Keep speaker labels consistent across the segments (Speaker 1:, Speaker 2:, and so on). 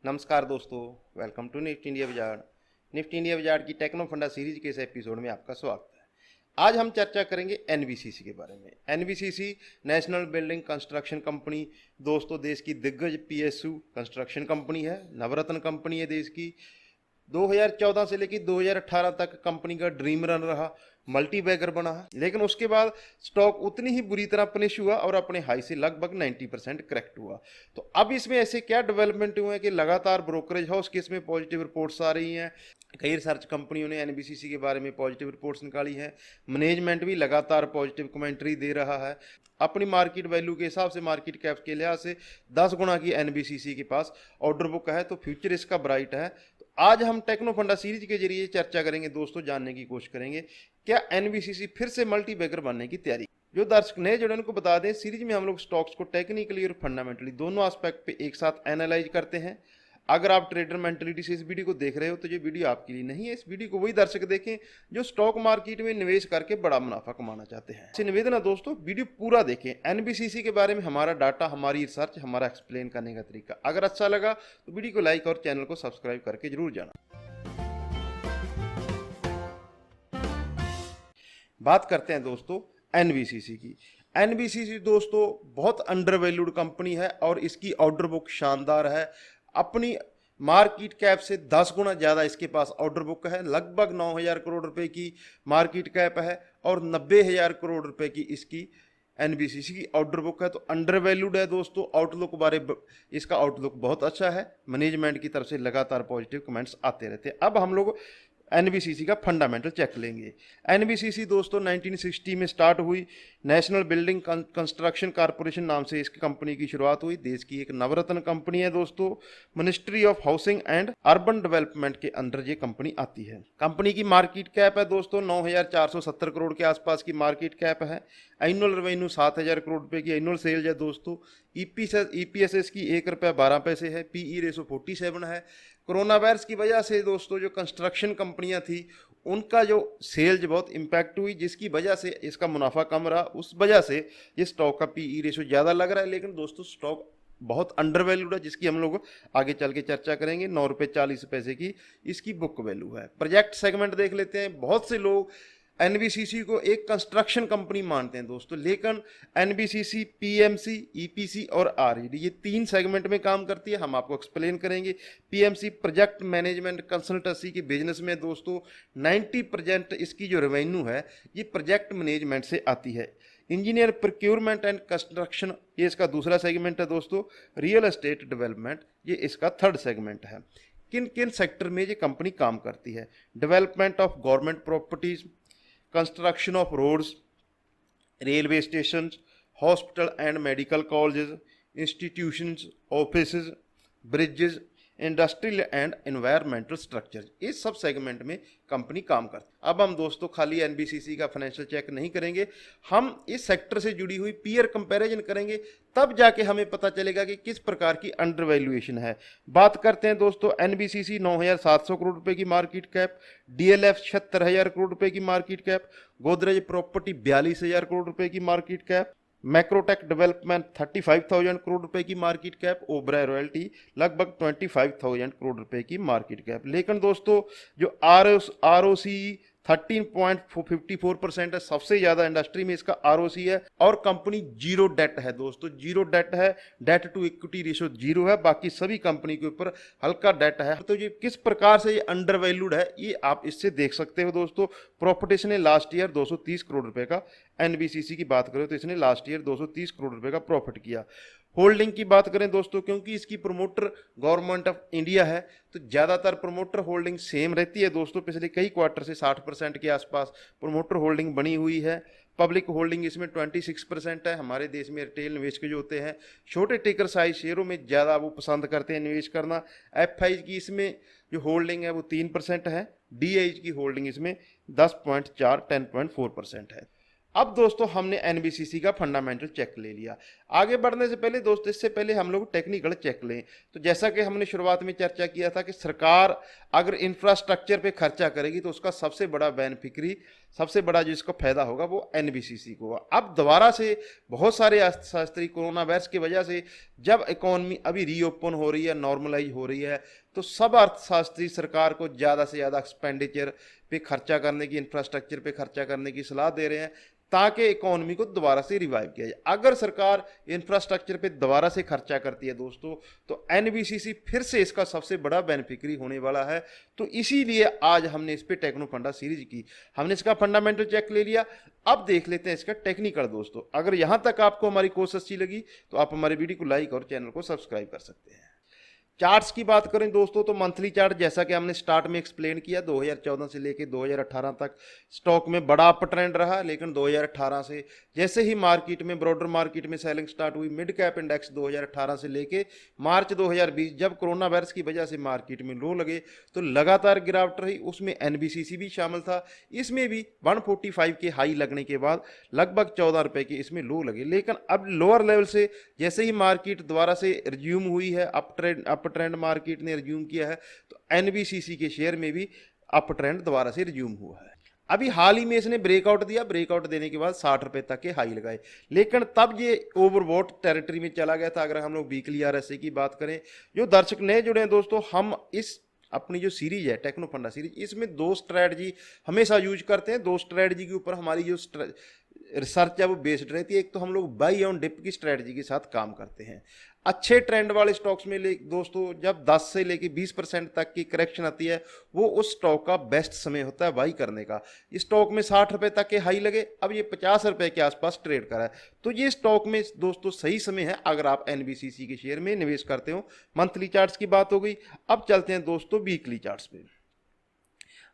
Speaker 1: नमस्कार दोस्तों, welcome to Nifty India बाजार। निफ्टी इंडिया बाजार की टेक्नो फंडा सीरीज के इस एपिसोड में आपका स्वागत है। आज हम चर्चा करेंगे एनबीसीसी के बारे में। NBCC national building construction company दोस्तों देश की दिग्गज पीएसयू कंस्ट्रक्शन कंपनी है, नवरत्न कंपनी है देश की। 2014 से लेकर 2018 तक कंपनी का ड्रीम रन रहा, मल्टी बैगर बना, लेकिन उसके बाद स्टॉक उतनी ही बुरी तरह पनिश हुआ और अपने हाई से लगभग 90% करेक्ट हुआ। तो अब इसमें ऐसे क्या डेवलपमेंट हुए हैं कि लगातार ब्रोकरेज हाउस के इसमें पॉजिटिव रिपोर्ट्स आ रही हैं। कई रिसर्च कंपनियों ने एनबीसीसी के बारे में पॉजिटिव रिपोर्ट्स निकाली हैं। मैनेजमेंट भी लगातार पॉजिटिव कमेंट्री दे रहा है। अपनी मार्केट वैल्यू के हिसाब से, मार्केट कैप के लिहाज से 10 गुना की एनबीसीसी के पास ऑर्डर बुक है, तो फ्यूचर इसका ब्राइट है। तो आज हम टेक्नो फंडा सीरीज के जरिए चर्चा करेंगे दोस्तों, जानने की कोशिश करेंगे क्या एनबीसीसी फिर से मल्टी बैगर बनने की तैयारी। जो दर्शक नए जुड़े उनको बता दें, सीरीज में हम लोग स्टॉक्स को टेक्निकली और फंडामेंटली दोनों एस्पेक्ट पे एक साथ एनालाइज करते हैं। अगर आप ट्रेडर मेंटलिटी से इस वीडियो को देख रहे हो तो ये वीडियो आपके लिए नहीं है। इस वीडियो को वही दर्शक देखें जो स्टॉक मार्केट में निवेश करके बड़ा मुनाफा कमाना चाहते हैं। इससे निवेदन है दोस्तों, वीडियो पूरा देखें। एनबीसीसी के बारे में हमारा डाटा, हमारी रिसर्च, हमारा एक्सप्लेन करने का तरीका अगर अच्छा लगा तो वीडियो को लाइक और चैनल को सब्सक्राइब करके जरूर जाना। बात करते हैं दोस्तों एनबीसीसी की। एनबीसीसी दोस्तों बहुत अंडर वैल्यूड कंपनी है और इसकी ऑर्डर बुक शानदार है। अपनी मार्केट कैप से 10 गुना ज़्यादा इसके पास ऑर्डर बुक है। लगभग 9,000 करोड़ रुपए की मार्केट कैप है और 90,000 करोड़ रुपए की इसकी एनबीसीसी की ऑर्डर बुक है। तो अंडर वैल्यूड है दोस्तों। आउटलुक इसका आउटलुक बहुत अच्छा है। मैनेजमेंट की तरफ से लगातार पॉजिटिव कमेंट्स आते रहते हैं। अब हम लोग एनबीसीसी का फंडामेंटल चेक लेंगे। एनबीसीसी दोस्तों 1960 में स्टार्ट हुई। नेशनल बिल्डिंग कंस्ट्रक्शन कॉरपोरेशन नाम से इसकी कंपनी की शुरुआत हुई। देश की एक नवरत्न कंपनी है दोस्तों। Ministry of housing and urban development के अंडर ये कंपनी आती है। कंपनी की मार्केट कैप है दोस्तों 9,470 करोड़ के आसपास की मार्केट कैप है। एनुअल रेवेन्यू 7,000 करोड़ रुपए की एनुअल सेल्स है दोस्तों। ईपीएसएस की ₹1.12 है। पीई रेशो 47 है। कोरोना वायरस की वजह से दोस्तों जो कंस्ट्रक्शन कंपनियां थी उनका जो सेल्स बहुत इम्पैक्ट हुई, जिसकी वजह से इसका मुनाफा कम रहा। उस वजह से ये स्टॉक का पीई रेशो ज़्यादा लग रहा है, लेकिन दोस्तों स्टॉक बहुत अंडर वैल्यूड है, जिसकी हम लोग आगे चल के चर्चा करेंगे। ₹9.40 की इसकी बुक वैल्यू है। प्रोजेक्ट सेगमेंट देख लेते हैं। बहुत से लोग एनबीसीसी को एक कंस्ट्रक्शन कंपनी मानते हैं दोस्तों, लेकिन एनबीसीसी पीएमसी, ईपीसी और आरईडी ये 3 सेगमेंट में काम करती है। हम आपको एक्सप्लेन करेंगे। पीएमसी प्रोजेक्ट मैनेजमेंट कंसल्टेंसी के बिजनेस में दोस्तों 90% इसकी जो रेवेन्यू है ये प्रोजेक्ट मैनेजमेंट से आती है। इंजीनियर प्रोक्योरमेंट एंड कंस्ट्रक्शन ये इसका दूसरा सेगमेंट है दोस्तों। रियल एस्टेट डेवलपमेंट ये इसका थर्ड सेगमेंट है। किन किन सेक्टर में ये कंपनी काम करती है? Development of government properties, construction of roads, railway station, hospital and medical colleges, institutions, offices, bridges, industrial and environmental structure, इस सब सेगमेंट में कंपनी काम करती है। अब हम दोस्तों खाली एनबीसीसी का फाइनेंशियल चेक नहीं करेंगे, हम इस सेक्टर से जुड़ी हुई पीयर कंपैरिजन करेंगे, तब जाके हमें पता चलेगा कि किस प्रकार की अंडर वैल्यूएशन है। बात करते हैं दोस्तों एनबीसीसी 9,700 करोड़ रुपए की मार्केट कैप, डीएलएफ 76,000 करोड़ रुपए की market cap, Godrej property 42,000 crore रुपए की market cap, Macrotech development 35,000 crore रुपए की मार्केट कैप, ओबराय रॉयल्टी लगभग 25,000 करोड़ रुपए की मार्केट कैप। लेकिन दोस्तों जो आरओसी 13.54% है, सबसे ज्यादा इंडस्ट्री में इसका आरओसी है। और कंपनी जीरो डेट है दोस्तों, जीरो डेट है। डेट टू इक्विटी रेशियो 0 है। बाकी सभी कंपनी के ऊपर हल्का डेट है। तो ये किस प्रकार से ये अंडर वैल्यूड है ये आप इससे देख सकते हो दोस्तों। प्रॉफिट इसने लास्ट ईयर 230 करोड़ रुपए का, एनबीसीसी की बात करें तो इसने लास्ट ईयर 230 करोड़ रुपए का प्रॉफिट किया। होल्डिंग की बात करें दोस्तों, क्योंकि इसकी प्रमोटर गवर्नमेंट ऑफ इंडिया है तो ज़्यादातर प्रमोटर होल्डिंग सेम रहती है दोस्तों। पिछले कई क्वार्टर से 60% के आसपास प्रमोटर होल्डिंग बनी हुई है। पब्लिक होल्डिंग इसमें 26% है। हमारे देश में रिटेल निवेश के जो होते हैं छोटे टिकर साइज शेयरों में ज़्यादा वो पसंद करते हैं निवेश करना। एफआई की इसमें जो होल्डिंग है वो 3% है। डीआईज की होल्डिंग इसमें 10.4 है। अब दोस्तों हमने एनबीसीसी का फंडामेंटल चेक ले लिया। आगे बढ़ने से पहले दोस्तों, इससे पहले हम लोग टेक्निकल चेक लें। तो जैसा कि हमने शुरुआत में चर्चा किया था कि सरकार अगर इंफ्रास्ट्रक्चर पे खर्चा करेगी तो उसका सबसे बड़ा बेनिफिशियरी सबसे बड़ा जो इसका फायदा होगा वो एनबीसीसी को होगा। अब दोबारा से बहुत सारे अर्थशास्त्री कोरोना वायरस की वजह से जब इकोनॉमी अभी रीओपन हो रही है, नॉर्मलाइज हो रही है, तो सब अर्थशास्त्री सरकार को ज़्यादा से ज़्यादा एक्सपेंडिचर पे खर्चा करने की, इंफ्रास्ट्रक्चर पे खर्चा करने की सलाह दे रहे हैं ताकि इकोनॉमी को दोबारा से रिवाइव किया जाए। अगर सरकार इंफ्रास्ट्रक्चर पे दोबारा से खर्चा करती है दोस्तों, तो एनबीसीसी फिर से इसका सबसे बड़ा बेनिफिशियरी होने वाला है। तो इसीलिए आज हमने इस पे टेक्नो फंडा सीरीज की, हमने इसका फंडामेंटल चेक ले लिया। अब देख लेते हैं इसका टेक्निकल दोस्तों। अगर यहाँ तक आपको हमारी कोर्स अच्छी लगी तो आप हमारी वीडियो को लाइक और चैनल को सब्सक्राइब कर सकते हैं। चार्ट्स की बात करें दोस्तों तो मंथली चार्ट जैसा कि हमने स्टार्ट में एक्सप्लेन किया, 2014 से लेके 2018 तक स्टॉक में बड़ा अप ट्रेंड रहा, लेकिन 2018 से जैसे ही मार्केट में, ब्रॉडर मार्केट में सेलिंग स्टार्ट हुई, मिड कैप इंडेक्स 2018 से लेके मार्च 2020 जब कोरोना वायरस की वजह से मार्केट में लो लगे तो लगातार गिरावट रही। उसमें एनबीसीसी भी शामिल था। इसमें भी 145 के हाई लगने के बाद लगभग 14 रुपए के इसमें लो लगे, लेकिन अब लोअर लेवल से जैसे ही मार्केट दोबारा से रिज्यूम हुई है, अप ट्रेंड मार्केट ने रिज्यूम किया है, तो एनबीसीसी के शेयर में भी अप ट्रेंड दोबारा से रिज्यूम हुआ है। अभी हाल ही में इसने ब्रेकआउट दिया, ब्रेकआउट देने के बाद 60 रुपए तक के हाई लगाए, लेकिन तब ये ओवरबॉट टेरिटरी में चला गया था। अगर हम लोग वीकली आरएसआई की बात करें, जो दर्शक नए जुड़े हैं दोस्तों, हम इस अपनी जो सीरीज है टेक्नो फंडा सीरीज, इसमें 2 स्ट्रैटेजी हमेशा यूज करते हैं। 2 स्ट्रैटेजी के ऊपर हमारी जो रिसर्च है वो बेस्ड रहती है। एक तो हम लोग बाई ऑन डिप की स्ट्रैटेजी के साथ काम करते हैं। अच्छे ट्रेंड वाले स्टॉक्स में दोस्तों जब 10 से लेके 20% तक की करेक्शन आती है, वो उस स्टॉक का बेस्ट समय होता है बाई करने का। इस स्टॉक में 60 रुपए तक के हाई लगे, अब ये 50 रुपए के आसपास ट्रेड करा है, तो ये स्टॉक में दोस्तों सही समय है अगर आप एनबीसीसी के शेयर में निवेश करते हो। मंथली चार्ट्स की बात हो गई। अब चलते हैं दोस्तों वीकली चार्ट्स पे।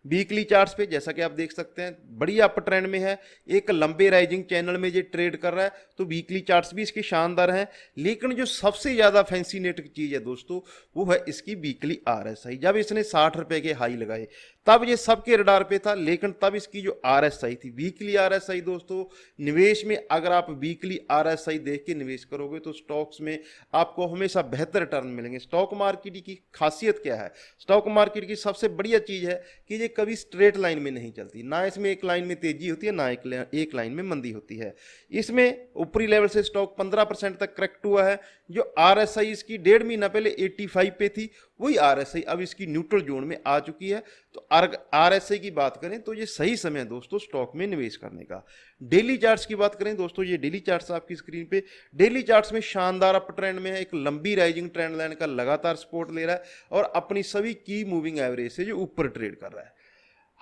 Speaker 1: वीकली चार्ट्स पे जैसा कि आप देख सकते हैं बड़ी अप ट्रेंड में है, एक लंबे राइजिंग चैनल में ये ट्रेड कर रहा है, तो वीकली चार्ट्स भी इसके शानदार हैं। लेकिन जो सबसे ज़्यादा फैंसीनेट चीज़ है दोस्तों वो है इसकी वीकली आरएसआई। जब इसने 60 रुपए के हाई लगाए तब ये सबके रडार पे था, लेकिन तब इसकी जो आरएसआई थी, वीकली आरएसआई दोस्तों, निवेश में अगर आप वीकली आरएसआई देख के निवेश करोगे तो स्टॉक्स में आपको हमेशा बेहतर रिटर्न मिलेंगे। स्टॉक मार्केट की खासियत क्या है? स्टॉक मार्केट की सबसे बढ़िया चीज़ है कि ये कभी स्ट्रेट लाइन में नहीं चलती, ना इसमें एक लाइन में तेजी होती है, ना एक लाइन में मंदी होती है। इसमें ऊपरी लेवल से स्टॉक 15% तक करेक्ट हुआ है। जो आरएसआई इसकी 1.5 महीना पहले 85 पे थी, वही आरएसआई अब इसकी न्यूट्रल जोन में आ चुकी है। तो आरएसआई की बात करें तो ये सही समय है दोस्तों स्टॉक में निवेश करने का। डेली चार्ट्स की बात करें दोस्तों, ये डेली चार्ट्स आपकी स्क्रीन पे, डेली चार्ट्स में शानदार अप ट्रेंड में है, एक लंबी राइजिंग ट्रेंड लाइन का लगातार सपोर्ट ले रहा है और अपनी सभी की मूविंग एवरेज से जो ऊपर ट्रेड कर रहा है।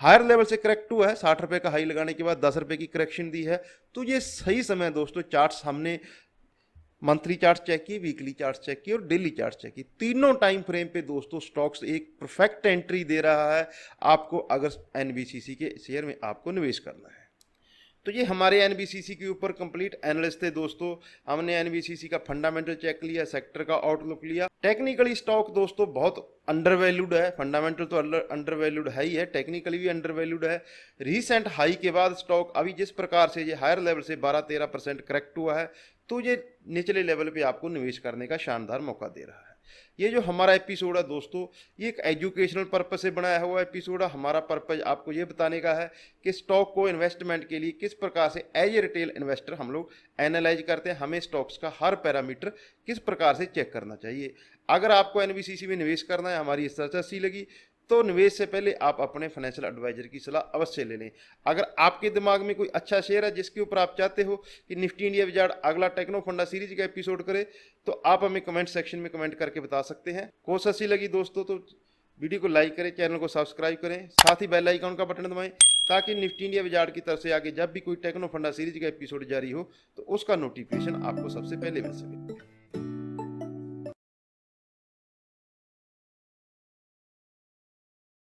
Speaker 1: हायर लेवल से करेक्ट हुआ है, 60 रुपए का हाई लगाने के बाद 10 रुपए की करेक्शन दी है, तो ये सही समय है दोस्तों। चार्ट्स हमने मंथली चार्ट चेक किए, वीकली चार्ट चेक किए और डेली चार्ट चेक किए, तीनों टाइम फ्रेम पे दोस्तों स्टॉक्स एक परफेक्ट एंट्री दे रहा है आपको अगर एनबीसीसी के शेयर में आपको निवेश करना है। तो ये हमारे एनबीसीसी के ऊपर कंप्लीट एनालिस्ट थे दोस्तों। हमने एनबीसीसी का फंडामेंटल चेक लिया, सेक्टर का आउटलुक लिया। टेक्निकली स्टॉक दोस्तों बहुत अंडरवैल्यूड है, फंडामेंटल तो अंडरवैल्यूड है ही है, टेक्निकली भी अंडरवैल्यूड है। रीसेंट हाई के बाद स्टॉक अभी जिस प्रकार से ये हायर लेवल से 12-13% करेक्ट हुआ है, तो ये निचले लेवल पे आपको निवेश करने का शानदार मौका दे रहा है। ये जो हमारा एपिसोड है दोस्तों, ये एक एजुकेशनल पर्पज से बनाया हुआ एपिसोड है। हमारा पर्पज आपको ये बताने का है कि स्टॉक को इन्वेस्टमेंट के लिए किस प्रकार से एज ए रिटेल इन्वेस्टर हम लोग एनालाइज करते हैं, हमें स्टॉक्स का हर पैरामीटर किस प्रकार से चेक करना चाहिए। अगर आपको एनबीसीसी में निवेश करना है, हमारी इस चर्चा अच्छी लगी, तो निवेश से पहले आप अपने फाइनेंशियल एडवाइजर की सलाह अवश्य ले लें। अगर आपके दिमाग में कोई अच्छा शेयर है जिसके ऊपर आप चाहते हो कि निफ्टी इंडिया विजार्ड अगला टेक्नो फंडा सीरीज का एपिसोड करे, तो आप हमें कमेंट सेक्शन में कमेंट करके बता सकते हैं। कोर्स अच्छी लगी दोस्तों तो वीडियो को लाइक करें, चैनल को सब्सक्राइब करें, साथ ही बेल आइकन का बटन दबाएं ताकि निफ्टी इंडिया विजार्ड की तरफ से आगे जब भी कोई टेक्नो फंडा सीरीज का एपिसोड जारी हो तो उसका नोटिफिकेशन आपको सबसे पहले मिल सके।